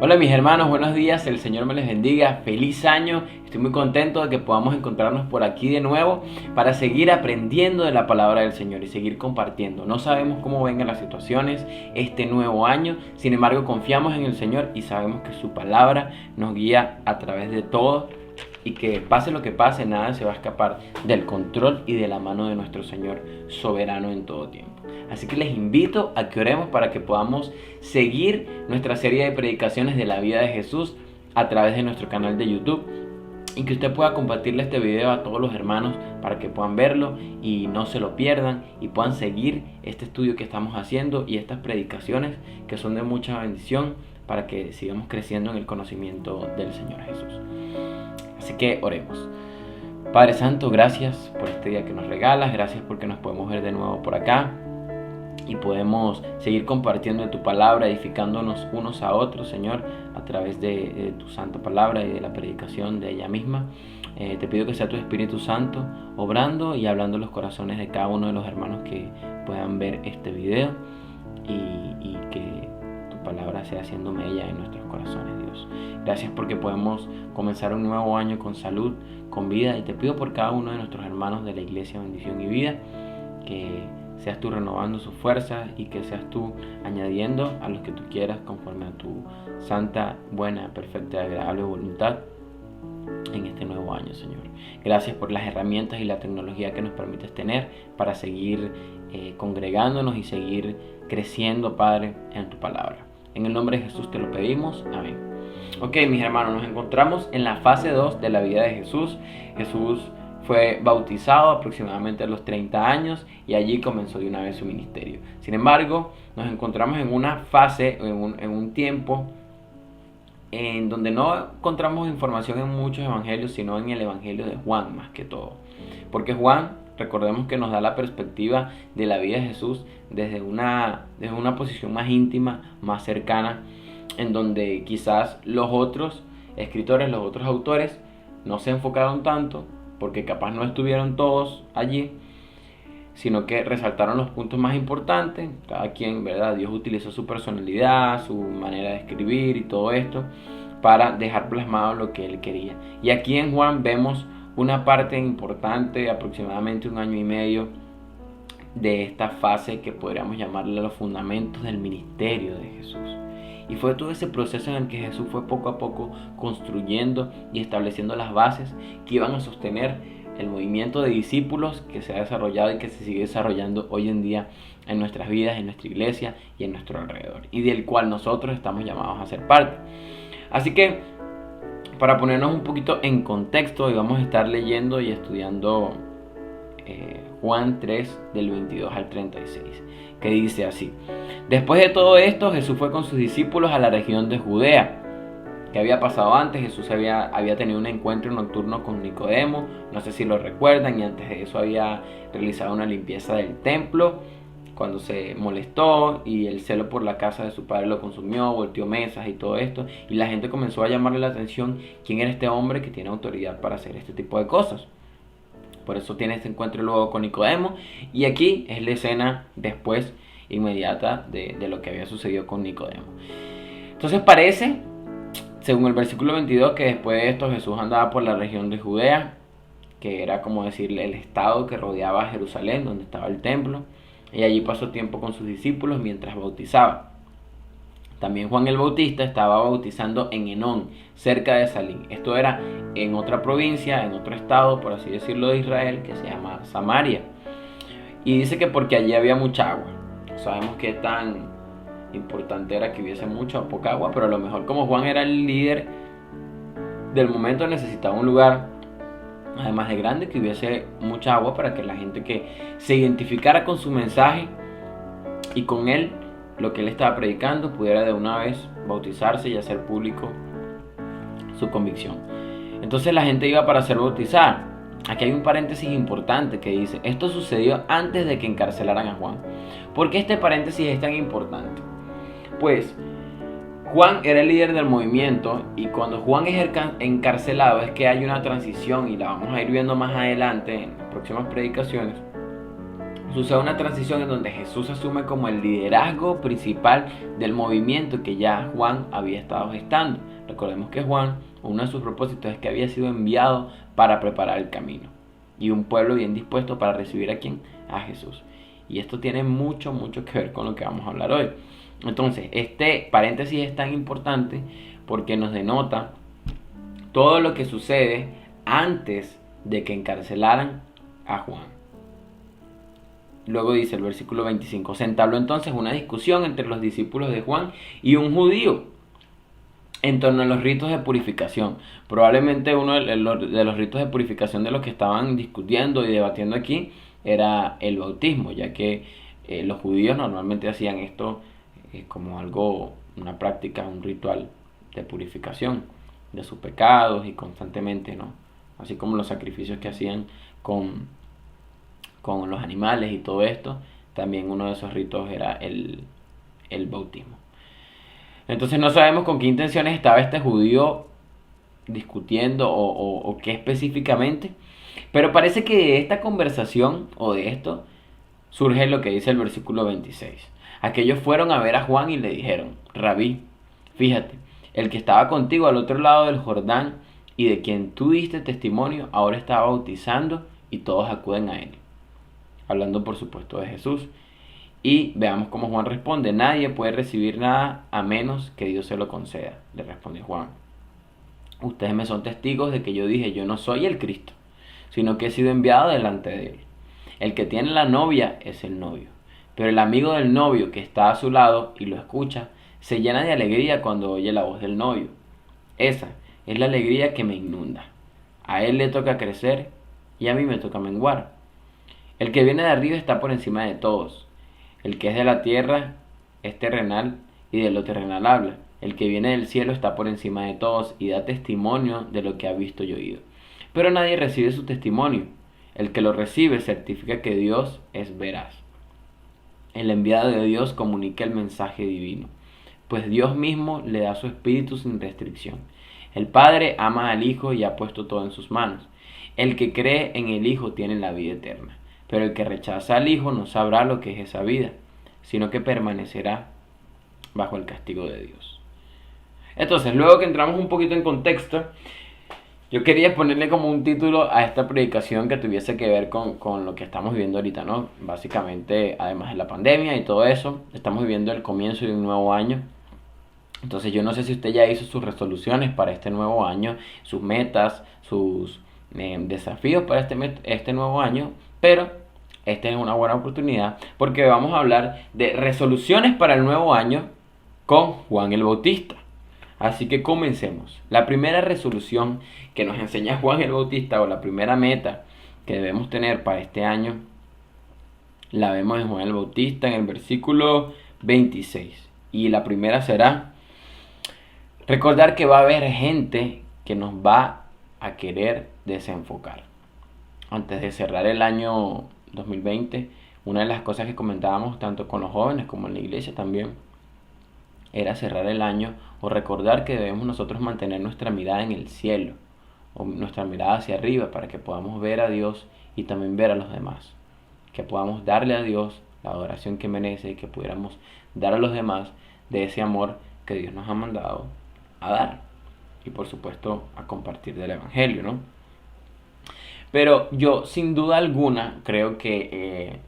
Hola mis hermanos, buenos días, el Señor me les bendiga, feliz año, estoy muy contento de que podamos encontrarnos por aquí de nuevo para seguir aprendiendo de la palabra del Señor y seguir compartiendo. No sabemos cómo vengan las situaciones este nuevo año, sin embargo confiamos en el Señor y sabemos que su palabra nos guía a través de todo y que pase lo que pase, nada se va a escapar del control y de la mano de nuestro Señor soberano en todo tiempo. Así que les invito a que oremos para que podamos seguir nuestra serie de predicaciones de la vida de Jesús a través de nuestro canal de YouTube y que usted pueda compartirle este video a todos los hermanos para que puedan verlo y no se lo pierdan y puedan seguir este estudio que estamos haciendo y estas predicaciones que son de mucha bendición para que sigamos creciendo en el conocimiento del Señor Jesús. Así que oremos. Padre Santo, gracias por este día que nos regalas, gracias porque nos podemos ver de nuevo por acá y podemos seguir compartiendo de tu palabra, edificándonos unos a otros, Señor, a través de tu santa palabra y de la predicación de ella misma. Te pido que sea tu Espíritu Santo obrando y hablando en los corazones de cada uno de los hermanos que puedan ver este video y que tu palabra sea haciendo mella en nuestros corazones, Dios. Gracias porque podemos comenzar un nuevo año con salud, con vida, y te pido por cada uno de nuestros hermanos de la Iglesia Bendición y Vida que seas tú renovando sus fuerzas y que seas tú añadiendo a los que tú quieras conforme a tu santa, buena, perfecta y agradable voluntad en este nuevo año, Señor. Gracias por las herramientas y la tecnología que nos permites tener para seguir congregándonos y seguir creciendo, Padre, en tu palabra. En el nombre de Jesús te lo pedimos. Amén. Ok, mis hermanos, nos encontramos en la fase 2 de la vida de Jesús. Jesús fue bautizado aproximadamente a los 30 años y allí comenzó de una vez su ministerio. Sin embargo, nos encontramos en una fase, en un tiempo en donde no encontramos información en muchos evangelios, sino en el evangelio de Juan más que todo. Porque Juan, recordemos que nos da la perspectiva de la vida de Jesús desde una posición más íntima, más cercana, en donde quizás los otros escritores, los otros autores no se enfocaron tanto, porque capaz no estuvieron todos allí, sino que resaltaron los puntos más importantes. Cada quien, ¿verdad? Dios utilizó su personalidad, su manera de escribir y todo esto para dejar plasmado lo que él quería. Y aquí en Juan vemos una parte importante, aproximadamente 1 año y medio, de esta fase que podríamos llamarle los fundamentos del ministerio de Jesús. Y fue todo ese proceso en el que Jesús fue poco a poco construyendo y estableciendo las bases que iban a sostener el movimiento de discípulos que se ha desarrollado y que se sigue desarrollando hoy en día en nuestras vidas, en nuestra iglesia y en nuestro alrededor, y del cual nosotros estamos llamados a ser parte. Así que, para ponernos un poquito en contexto, hoy vamos a estar leyendo y estudiando Juan 3 del 22 al 36, que dice así: después de todo esto, Jesús fue con sus discípulos a la región de Judea. ¿Qué había pasado antes? Jesús había tenido un encuentro nocturno con Nicodemo, no sé si lo recuerdan, y antes de eso había realizado una limpieza del templo, cuando se molestó y el celo por la casa de su padre lo consumió, volteó mesas y todo esto, y la gente comenzó a llamarle la atención quién era este hombre que tiene autoridad para hacer este tipo de cosas. Por eso tiene este encuentro luego con Nicodemo, y aquí es la escena después inmediata de lo que había sucedido con Nicodemo. Entonces parece, según el versículo 22, que después de esto Jesús andaba por la región de Judea, que era como decirle el estado que rodeaba a Jerusalén, donde estaba el templo, y allí pasó tiempo con sus discípulos mientras bautizaba. También Juan el Bautista estaba bautizando en Enón, cerca de Salim. Esto era en otra provincia, en otro estado, por así decirlo, de Israel, que se llama Samaria. Y dice que porque allí había mucha agua. No sabemos qué tan importante era que hubiese mucha o poca agua, pero a lo mejor como Juan era el líder del momento, necesitaba un lugar, además de grande, que hubiese mucha agua para que la gente que se identificara con su mensaje y con él, lo que él estaba predicando, pudiera de una vez bautizarse y hacer público su convicción. Entonces la gente iba para ser bautizada. Aquí hay un paréntesis importante que dice: esto sucedió antes de que encarcelaran a Juan. ¿Por qué este paréntesis es tan importante? Pues Juan era el líder del movimiento, y cuando Juan es encarcelado es que hay una transición, y la vamos a ir viendo más adelante en las próximas predicaciones, sucede una transición en donde Jesús asume como el liderazgo principal del movimiento que ya Juan había estado gestando. Recordemos que Juan, uno de sus propósitos es que había sido enviado para preparar el camino y un pueblo bien dispuesto para recibir a quién, a Jesús. Y esto tiene mucho que ver con lo que vamos a hablar hoy. Entonces, este paréntesis es tan importante porque nos denota todo lo que sucede antes de que encarcelaran a Juan. Luego dice el versículo 25, se entabló entonces una discusión entre los discípulos de Juan y un judío en torno a los ritos de purificación. Probablemente uno de los ritos de purificación de los que estaban discutiendo y debatiendo aquí era el bautismo, ya que los judíos normalmente hacían esto como algo, una práctica, un ritual de purificación de sus pecados y constantemente, ¿no? Así como los sacrificios que hacían con los animales y todo esto, también uno de esos ritos era el bautismo. Entonces no sabemos con qué intenciones estaba este judío discutiendo o qué específicamente, pero parece que de esta conversación o de esto surge lo que dice el versículo 26. Aquellos fueron a ver a Juan y le dijeron, Rabí, fíjate, el que estaba contigo al otro lado del Jordán y de quien tú diste testimonio, ahora está bautizando y todos acuden a él. Hablando por supuesto de Jesús. Y veamos cómo Juan responde, nadie puede recibir nada a menos que Dios se lo conceda, le responde Juan. Ustedes me son testigos de que yo dije, yo no soy el Cristo, sino que he sido enviado delante de él. El que tiene la novia es el novio, pero el amigo del novio que está a su lado y lo escucha, se llena de alegría cuando oye la voz del novio. Esa es la alegría que me inunda. A él le toca crecer y a mí me toca menguar. El que viene de arriba está por encima de todos. El que es de la tierra es terrenal y de lo terrenal habla. El que viene del cielo está por encima de todos y da testimonio de lo que ha visto y oído. Pero nadie recibe su testimonio. El que lo recibe certifica que Dios es veraz. El enviado de Dios comunica el mensaje divino, pues Dios mismo le da su espíritu sin restricción. El Padre ama al Hijo y ha puesto todo en sus manos. El que cree en el Hijo tiene la vida eterna, pero el que rechaza al Hijo no sabrá lo que es esa vida, sino que permanecerá bajo el castigo de Dios. Entonces, luego que entramos un poquito en contexto, yo quería ponerle como un título a esta predicación que tuviese que ver con lo que estamos viviendo ahorita, ¿no? Básicamente, además de la pandemia y todo eso, estamos viviendo el comienzo de un nuevo año. Entonces yo no sé si usted ya hizo sus resoluciones para este nuevo año, sus metas, sus desafíos para este nuevo año, pero esta es una buena oportunidad porque vamos a hablar de resoluciones para el nuevo año con Juan el Bautista. Así que comencemos. La primera resolución que nos enseña Juan el Bautista, o la primera meta que debemos tener para este año, la vemos en Juan el Bautista en el versículo 26. Y la primera será recordar que va a haber gente que nos va a querer desenfocar. Antes de cerrar el año 2020, una de las cosas que comentábamos tanto con los jóvenes como en la iglesia también era cerrar el año o recordar que debemos nosotros mantener nuestra mirada en el cielo o nuestra mirada hacia arriba para que podamos ver a Dios y también ver a los demás, que podamos darle a Dios la adoración que merece y que pudiéramos dar a los demás de ese amor que Dios nos ha mandado a dar y por supuesto a compartir del Evangelio, ¿no? Pero yo sin duda alguna creo que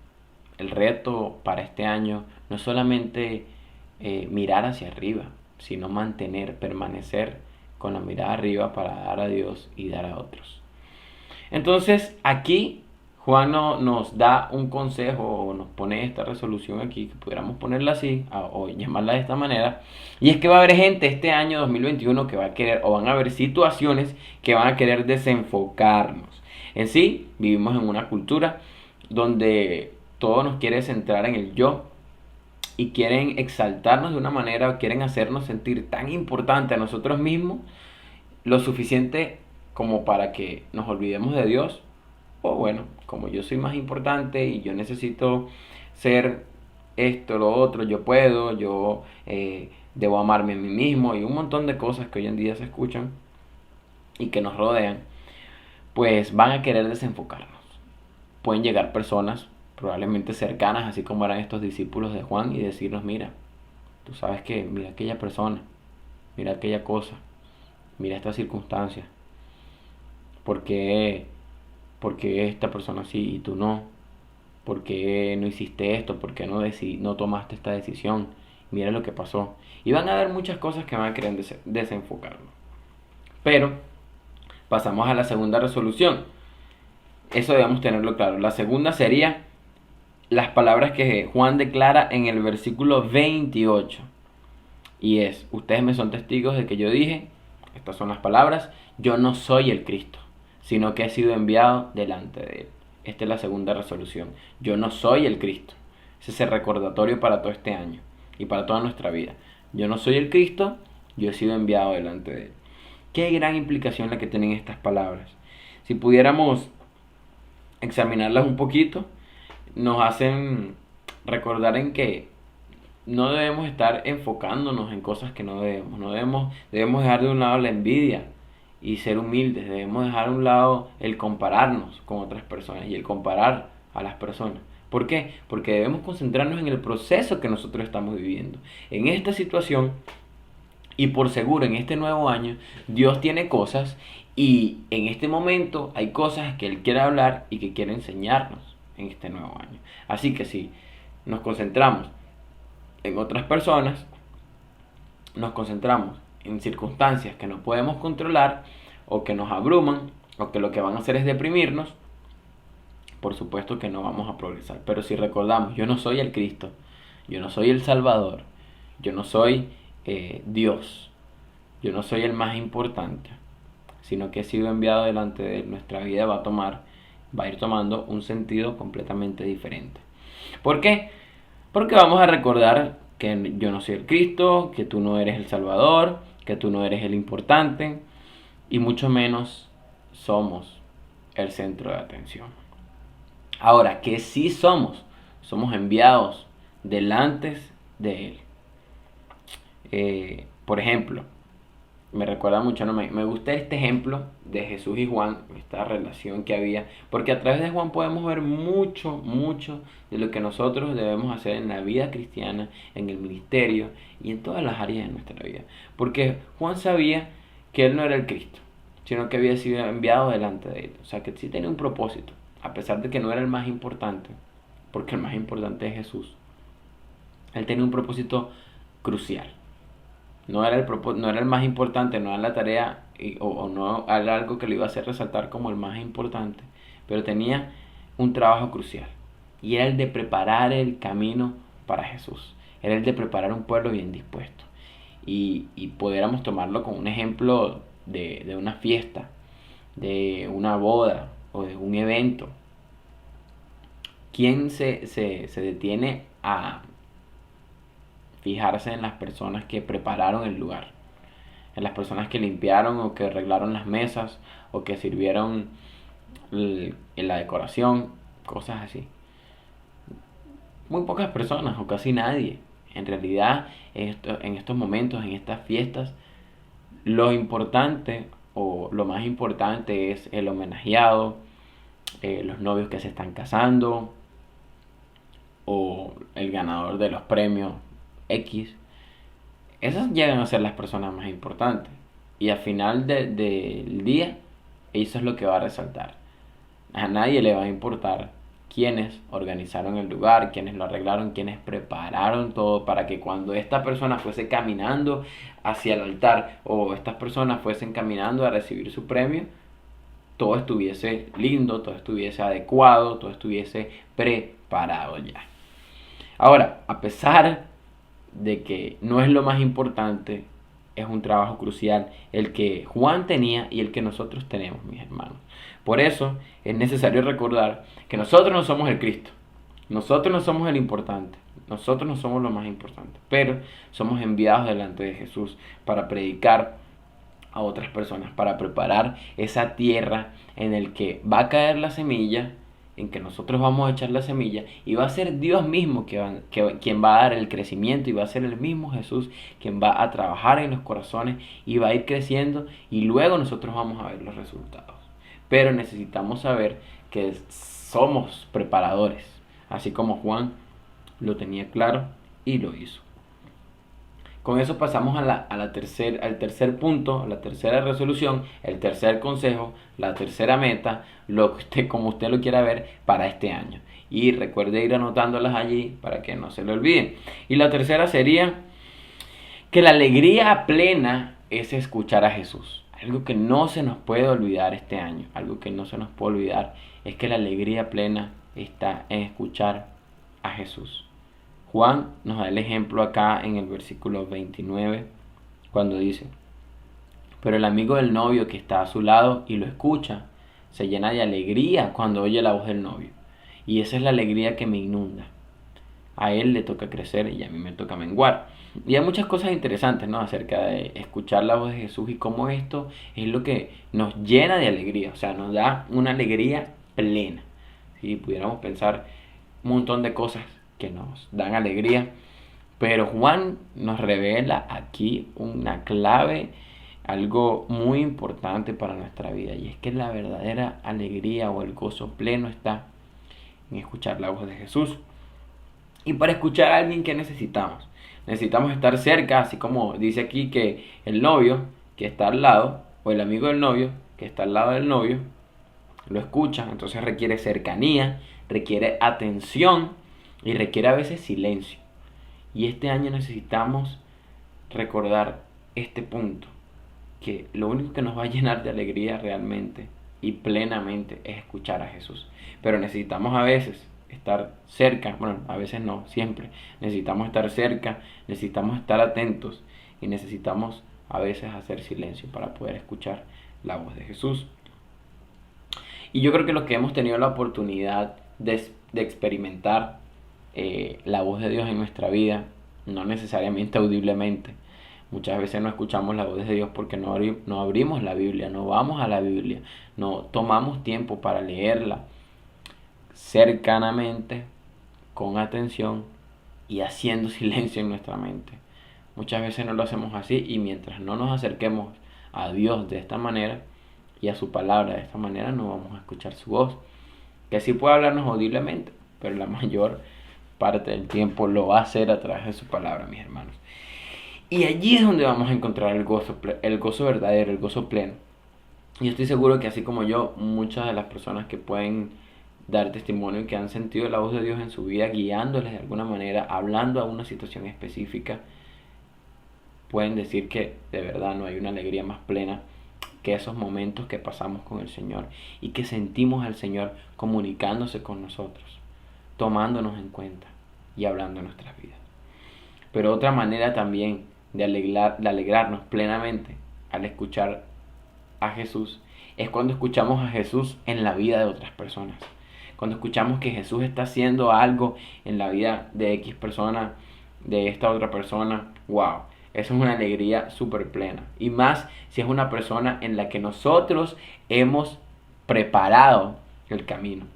el reto para este año no es solamente mirar hacia arriba, sino permanecer con la mirada arriba para dar a Dios y dar a otros. Entonces aquí Juan nos da un consejo o nos pone esta resolución aquí, que pudiéramos ponerla así o llamarla de esta manera, y es que va a haber gente este año 2021 que va a querer, o van a haber situaciones que van a querer desenfocarnos. En sí, vivimos en una cultura donde todo nos quiere centrar en el yo y quieren exaltarnos de una manera, o quieren hacernos sentir tan importante a nosotros mismos, lo suficiente como para que nos olvidemos de Dios. O bueno, como yo soy más importante y yo necesito ser esto, lo otro, yo puedo, yo debo amarme a mí mismo y un montón de cosas que hoy en día se escuchan y que nos rodean, pues van a querer desenfocarnos. Pueden llegar personas probablemente cercanas, así como eran estos discípulos de Juan, y decirnos, mira, tú sabes que, mira aquella persona, mira aquella cosa, mira esta circunstancia, ¿por qué, por qué esta persona sí y tú no? ¿Por qué no hiciste esto? ¿Por qué no tomaste esta decisión? Mira lo que pasó. Y van a haber muchas cosas que van a querer desenfocarlo. Pero pasamos a la segunda resolución. Eso debemos tenerlo claro. La segunda sería las palabras que Juan declara en el versículo 28. Y es, ustedes me son testigos de que yo dije, estas son las palabras, yo no soy el Cristo, sino que he sido enviado delante de él. Esta es la segunda resolución. Yo no soy el Cristo. Ese es el recordatorio para todo este año y para toda nuestra vida. Yo no soy el Cristo, yo he sido enviado delante de él. Qué gran implicación la que tienen estas palabras. Si pudiéramos examinarlas un poquito, nos hacen recordar en que no debemos estar enfocándonos en cosas que no debemos. Debemos dejar de un lado la envidia y ser humildes. Debemos dejar de un lado el compararnos con otras personas y el comparar a las personas. ¿Por qué? Porque debemos concentrarnos en el proceso que nosotros estamos viviendo. En esta situación y por seguro en este nuevo año, Dios tiene cosas y en este momento hay cosas que Él quiere hablar y que quiere enseñarnos en este nuevo año. Así que si nos concentramos en otras personas, nos concentramos en circunstancias que no podemos controlar o que nos abruman o que lo que van a hacer es deprimirnos, por supuesto que no vamos a progresar. Pero si recordamos, yo no soy el Cristo, yo no soy el Salvador, yo no soy Dios, yo no soy el más importante, sino que he sido enviado delante de él, nuestra vida va a ir tomando un sentido completamente diferente. ¿Por qué? Porque vamos a recordar que yo no soy el Cristo, que tú no eres el Salvador, que tú no eres el importante y mucho menos somos el centro de atención. Ahora, que sí somos enviados delante de Él. Por ejemplo, me recuerda mucho, ¿no? Me gusta este ejemplo de Jesús y Juan, esta relación que había, porque a través de Juan podemos ver mucho de lo que nosotros debemos hacer en la vida cristiana, en el ministerio y en todas las áreas de nuestra vida. Porque Juan sabía que él no era el Cristo, sino que había sido enviado delante de él. O sea, que sí tenía un propósito, a pesar de que no era el más importante, porque el más importante es Jesús. Él tenía un propósito crucial. No era el más importante, no era la tarea o no era algo que le iba a hacer resaltar como el más importante, pero tenía un trabajo crucial y era el de preparar el camino para Jesús, era el de preparar un pueblo bien dispuesto y pudiéramos tomarlo como un ejemplo de una fiesta, de una boda o de un evento. ¿Quién se detiene a fijarse en las personas que prepararon el lugar, en las personas que limpiaron o que arreglaron las mesas o que sirvieron en la decoración, cosas así? Muy pocas personas o casi nadie. En realidad, en estos momentos, en estas fiestas, lo importante o lo más importante es el homenajeado, los novios que se están casando o el ganador de los premios X. Esas llegan a ser las personas más importantes. Y al final del día, eso es lo que va a resaltar. A nadie le va a importar quiénes organizaron el lugar, quiénes lo arreglaron, quiénes prepararon todo para que cuando esta persona fuese caminando hacia el altar o estas personas fuesen caminando a recibir su premio, todo estuviese lindo, todo estuviese adecuado, todo estuviese preparado ya. Ahora, a pesar de que no es lo más importante, es un trabajo crucial el que Juan tenía y el que nosotros tenemos, mis hermanos. Por eso es necesario recordar que nosotros no somos el Cristo, nosotros no somos el importante, nosotros no somos lo más importante, pero somos enviados delante de Jesús para predicar a otras personas, para preparar esa tierra en el que va a caer la semilla, en que nosotros vamos a echar la semilla y va a ser Dios mismo quien va a dar el crecimiento y va a ser el mismo Jesús quien va a trabajar en los corazones y va a ir creciendo y luego nosotros vamos a ver los resultados. Pero necesitamos saber que somos preparadores. así como Juan lo tenía claro y lo hizo. Con eso pasamos al tercer punto, a la tercera resolución, el tercer consejo, la tercera meta, como usted lo quiera ver, para este año. Y recuerde ir anotándolas allí para que no se le olviden. Y la tercera sería que la alegría plena es escuchar a Jesús. Algo que no se nos puede olvidar este año, algo que no se nos puede olvidar, es que la alegría plena está en escuchar a Jesús. Juan nos da el ejemplo acá en el versículo 29, cuando dice: pero el amigo del novio que está a su lado y lo escucha, se llena de alegría cuando oye la voz del novio. Y esa es la alegría que me inunda. A él le toca crecer y a mí me toca menguar. Y hay muchas cosas interesantes, ¿no?, acerca de escuchar la voz de Jesús y cómo esto es lo que nos llena de alegría, o sea, nos da una alegría plena. Si pudiéramos pensar un montón de cosas que nos dan alegría, pero Juan nos revela aquí una clave, algo muy importante para nuestra vida, y es que la verdadera alegría o el gozo pleno está en escuchar la voz de Jesús. Y para escuchar a alguien, ¿qué necesitamos? Necesitamos estar cerca, así como dice aquí que el novio que está al lado, o el amigo del novio que está al lado del novio, lo escucha. Entonces requiere cercanía, requiere atención y requiere a veces silencio. Y este año necesitamos recordar este punto, que lo único que nos va a llenar de alegría realmente y plenamente es escuchar a Jesús. Pero necesitamos a veces estar cerca, bueno, a veces no, siempre. Necesitamos estar cerca, necesitamos estar atentos y necesitamos a veces hacer silencio para poder escuchar la voz de Jesús. Y yo creo que los que hemos tenido la oportunidad de experimentar la voz de Dios en nuestra vida, no necesariamente audiblemente, muchas veces no escuchamos la voz de Dios porque no abrimos la Biblia, no vamos a la Biblia, no tomamos tiempo para leerla cercanamente, con atención y haciendo silencio en nuestra mente. Muchas veces no lo hacemos así, y mientras no nos acerquemos a Dios de esta manera y a su palabra de esta manera, no vamos a escuchar su voz, que sí puede hablarnos audiblemente, pero la mayor parte del tiempo lo va a hacer a través de su palabra, mis hermanos. Y allí es donde vamos a encontrar el gozo verdadero, el gozo pleno. Y estoy seguro que así como yo, muchas de las personas que pueden dar testimonio y que han sentido la voz de Dios en su vida, guiándoles de alguna manera, hablando a una situación específica, pueden decir que de verdad no hay una alegría más plena que esos momentos que pasamos con el Señor y que sentimos al Señor comunicándose con nosotros, tomándonos en cuenta y hablando en nuestras vidas. Pero otra manera también de alegrarnos plenamente al escuchar a Jesús es cuando escuchamos a Jesús en la vida de otras personas. Cuando escuchamos que Jesús está haciendo algo en la vida de X persona, de esta otra persona, wow, eso es una alegría súper plena. Y más si es una persona en la que nosotros hemos preparado el camino.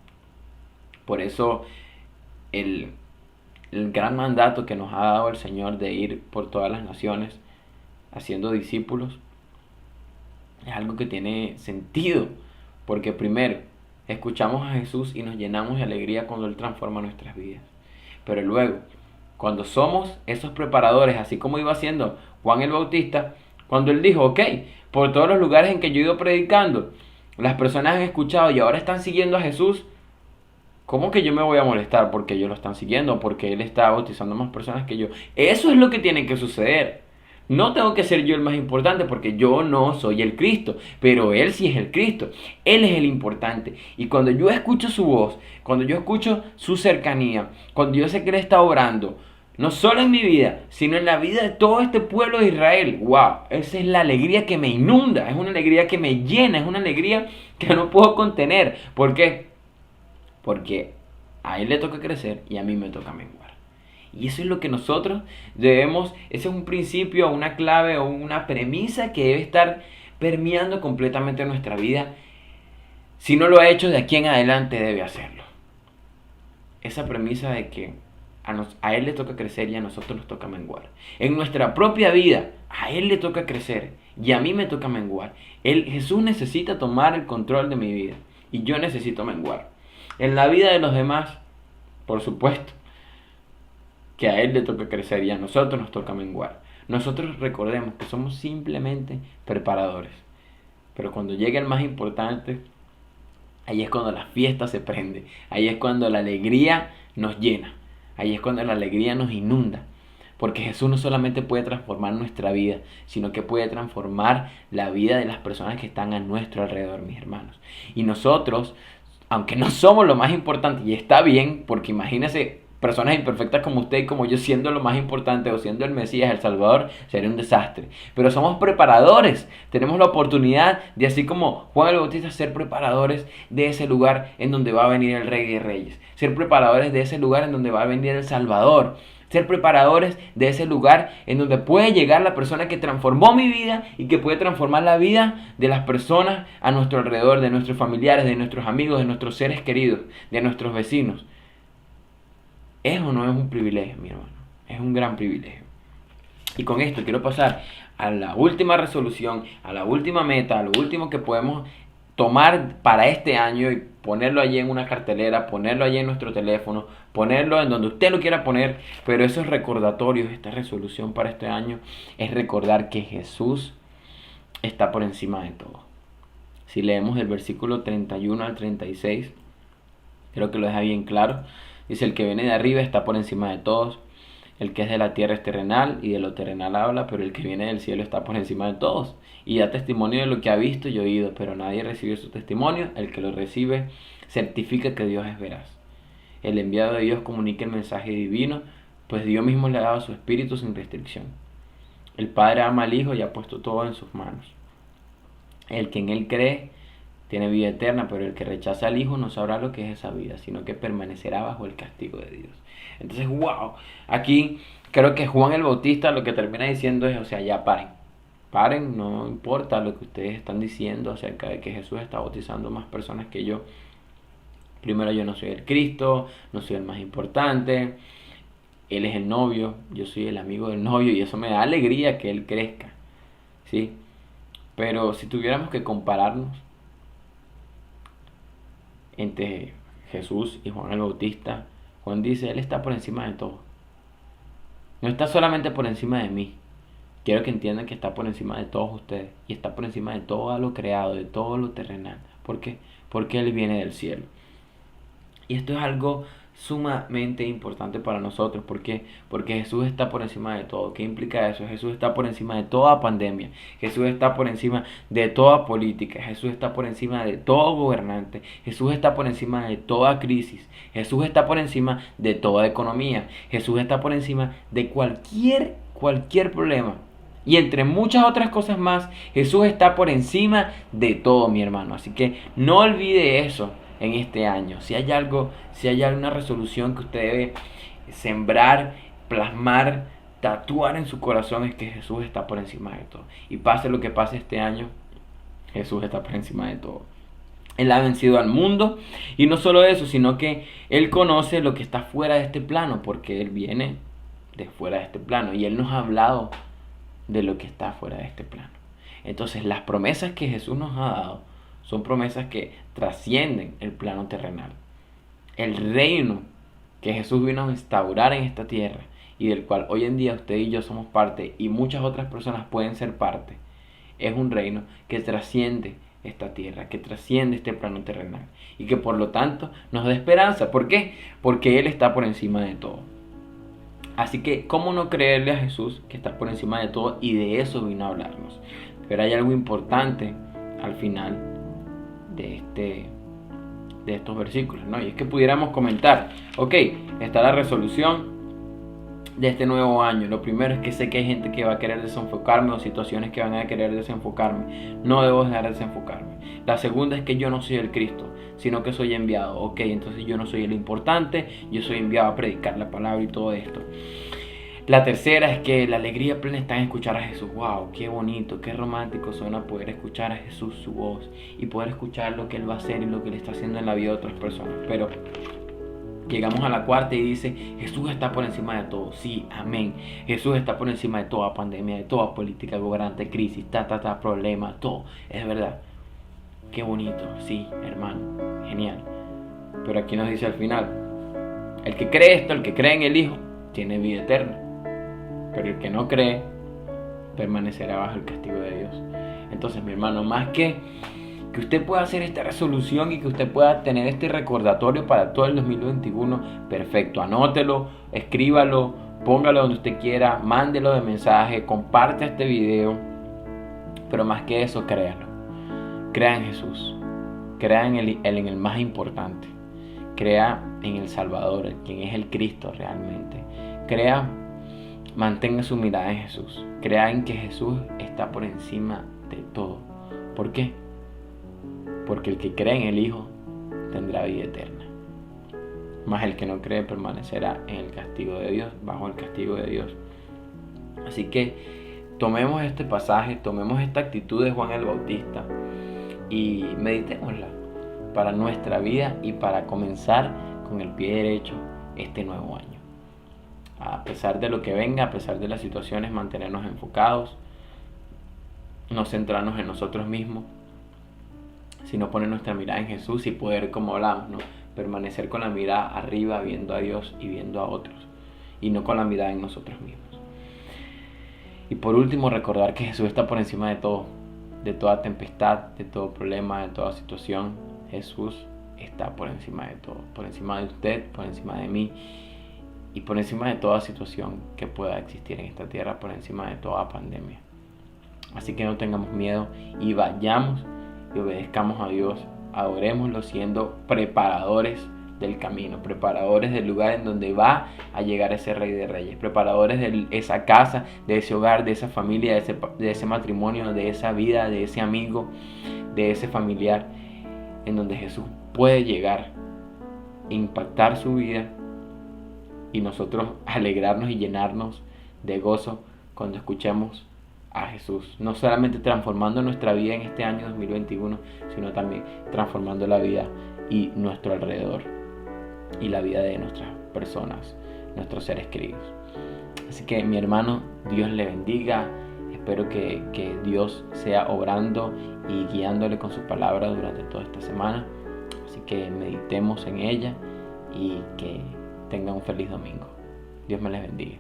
Por eso el gran mandato que nos ha dado el Señor de ir por todas las naciones haciendo discípulos es algo que tiene sentido, porque primero escuchamos a Jesús y nos llenamos de alegría cuando Él transforma nuestras vidas. Pero luego, cuando somos esos preparadores, así como iba haciendo Juan el Bautista, cuando Él dijo, ok, por todos los lugares en que yo he ido predicando, las personas han escuchado y ahora están siguiendo a Jesús, ¿cómo que yo me voy a molestar porque ellos lo están siguiendo? Porque Él está bautizando más personas que yo. Eso es lo que tiene que suceder. No tengo que ser yo el más importante porque yo no soy el Cristo, pero Él sí es el Cristo. Él es el importante. Y cuando yo escucho su voz, cuando yo escucho su cercanía, cuando yo sé que Él está obrando, no solo en mi vida, sino en la vida de todo este pueblo de Israel, wow, esa es la alegría que me inunda, es una alegría que me llena, es una alegría que no puedo contener. ¿Por qué? Porque a Él le toca crecer y a mí me toca menguar. Y eso es lo que nosotros debemos, ese es un principio, una clave o una premisa que debe estar permeando completamente nuestra vida. Si no lo ha hecho, de aquí en adelante debe hacerlo. Esa premisa de que a Él le toca crecer y a nosotros nos toca menguar. En nuestra propia vida, a Él le toca crecer y a mí me toca menguar. Jesús necesita tomar el control de mi vida y yo necesito menguar. En la vida de los demás, Por supuesto que a Él le toca crecer y a nosotros nos toca menguar. Nosotros recordemos que somos simplemente preparadores. Pero cuando llega el más importante, ahí es cuando la fiesta se prende. Ahí es cuando la alegría nos llena. Ahí es cuando la alegría nos inunda. Porque Jesús no solamente puede transformar nuestra vida, sino que puede transformar la vida de las personas que están a nuestro alrededor, mis hermanos. Y nosotros, aunque no somos lo más importante, y está bien, porque imagínense personas imperfectas como usted y como yo siendo lo más importante o siendo el Mesías, el Salvador, sería un desastre. Pero somos preparadores, tenemos la oportunidad de, así como Juan el Bautista, ser preparadores de ese lugar en donde va a venir el Rey de Reyes, ser preparadores de ese lugar en donde va a venir el Salvador, ser preparadores de ese lugar en donde puede llegar la persona que transformó mi vida y que puede transformar la vida de las personas a nuestro alrededor, de nuestros familiares, de nuestros amigos, de nuestros seres queridos, de nuestros vecinos. Eso no es un privilegio, mi hermano, es un gran privilegio. Y con esto quiero pasar a la última resolución, a la última meta, a lo último que podemos tomar para este año y ponerlo allí en una cartelera, ponerlo allí en nuestro teléfono, ponerlo en donde usted lo quiera poner. Pero esos recordatorios, esta resolución para este año es recordar que Jesús está por encima de todo. Si leemos el versículo 31 al 36, creo que lo deja bien claro. Dice: el que viene de arriba está por encima de todos. El que es de la tierra es terrenal y de lo terrenal habla, pero el que viene del cielo está por encima de todos y da testimonio de lo que ha visto y oído, pero nadie recibe su testimonio. El que lo recibe certifica que Dios es veraz. El enviado de Dios comunica el mensaje divino, pues Dios mismo le ha dado su espíritu sin restricción. El Padre ama al Hijo y ha puesto todo en sus manos. El que en Él cree tiene vida eterna, pero el que rechaza al Hijo no sabrá lo que es esa vida, sino que permanecerá bajo el castigo de Dios. Entonces, wow, aquí creo que Juan el Bautista lo que termina diciendo es, o sea, ya paren, no importa lo que ustedes están diciendo acerca de que Jesús está bautizando más personas que yo. Primero, yo no soy el Cristo, no soy el más importante, Él es el novio, yo soy el amigo del novio y eso me da alegría que Él crezca, ¿sí? Pero si tuviéramos que compararnos entre Jesús y Juan el Bautista, Juan dice: Él está por encima de todo. No está solamente por encima de mí. Quiero que entiendan que está por encima de todos ustedes. Y está por encima de todo lo creado, de todo lo terrenal. ¿Por qué? Porque Él viene del cielo. Y esto es algo sumamente importante para nosotros. ¿Por qué? Porque Jesús está por encima de todo. ¿Qué implica eso? Jesús está por encima de toda pandemia. Jesús está por encima de toda política. Jesús está por encima de todo gobernante. Jesús está por encima de toda crisis. Jesús está por encima de toda economía. Jesús está por encima de cualquier problema. Y entre muchas otras cosas más, Jesús está por encima de todo, mi hermano. Así que no olvide eso en este año. Si hay alguna resolución que usted debe sembrar, plasmar, tatuar en su corazón, es que Jesús está por encima de todo. Y pase lo que pase este año, Jesús está por encima de todo. Él ha vencido al mundo, y no solo eso, sino que Él conoce lo que está fuera de este plano, porque Él viene de fuera de este plano y Él nos ha hablado de lo que está fuera de este plano. Entonces, las promesas que Jesús nos ha dado son promesas que trascienden el plano terrenal. El reino que Jesús vino a instaurar en esta tierra y del cual hoy en día usted y yo somos parte y muchas otras personas pueden ser parte, es un reino que trasciende esta tierra, que trasciende este plano terrenal y que por lo tanto nos da esperanza. ¿Por qué? Porque Él está por encima de todo. Así que, ¿cómo no creerle a Jesús que está por encima de todo? Y de eso vino a hablarnos. Pero hay algo importante al final de estos versículos, ¿no? Y es que pudiéramos comentar, ok, está la resolución de este nuevo año. Lo primero es que sé que hay gente que va a querer desenfocarme o situaciones que van a querer desenfocarme. No debo dejar de desenfocarme. La segunda es que yo no soy el Cristo, sino que soy enviado. Ok, entonces yo no soy el importante, yo soy enviado a predicar la palabra y todo esto. La tercera es que la alegría plena está en escuchar a Jesús. Wow, qué bonito, qué romántico suena poder escuchar a Jesús, su voz, y poder escuchar lo que Él va a hacer y lo que Él está haciendo en la vida de otras personas. Pero llegamos a la cuarta y dice: Jesús está por encima de todo. Sí, amén. Jesús está por encima de toda pandemia, de toda política gobernante, crisis, problema, todo. Es verdad. Qué bonito, sí, hermano. Genial. Pero aquí nos dice al final: El que cree esto, el que cree en el Hijo, tiene vida eterna. Pero el que no cree, permanecerá bajo el castigo de Dios. Entonces, mi hermano, más que usted pueda hacer esta resolución y que usted pueda tener este recordatorio para todo el 2021, perfecto, anótelo, escríbalo, póngalo donde usted quiera, mándelo de mensaje, comparte este video, pero más que eso, créalo. Crea en Jesús, crea en el más importante, crea en el Salvador, quien es el Cristo realmente. Mantenga su mirada en Jesús, crea en que Jesús está por encima de todo. ¿Por qué? Porque el que cree en el Hijo tendrá vida eterna. Mas el que no cree permanecerá en el castigo de Dios, bajo el castigo de Dios. Así que tomemos este pasaje, tomemos esta actitud de Juan el Bautista y meditémosla para nuestra vida y para comenzar con el pie derecho este nuevo año. A pesar de lo que venga, a pesar de las situaciones, mantenernos enfocados, no centrarnos en nosotros mismos, sino poner nuestra mirada en Jesús y poder, como hablamos, ¿no?, permanecer con la mirada arriba, viendo a Dios y viendo a otros, y no con la mirada en nosotros mismos. Y por último, recordar que Jesús está por encima de todo, de toda tempestad, de todo problema, de toda situación. Jesús está por encima de todo, por encima de usted, por encima de mí y por encima de toda situación que pueda existir en esta tierra, por encima de toda pandemia. Así que no tengamos miedo y vayamos y obedezcamos a Dios, adorémoslo siendo preparadores del camino, preparadores del lugar en donde va a llegar ese Rey de Reyes, preparadores de esa casa, de ese hogar, de esa familia, de ese matrimonio, de esa vida, de ese amigo, de ese familiar, en donde Jesús puede llegar, impactar su vida y nosotros alegrarnos y llenarnos de gozo cuando escuchemos a Jesús, no solamente transformando nuestra vida en este año 2021, sino también transformando la vida y nuestro alrededor y la vida de nuestras personas, nuestros seres queridos. Así que, mi hermano, Dios le bendiga. Espero que Dios sea obrando y guiándole con su palabra durante toda esta semana. Así que meditemos en ella y que tengan un feliz domingo. Dios me les bendiga.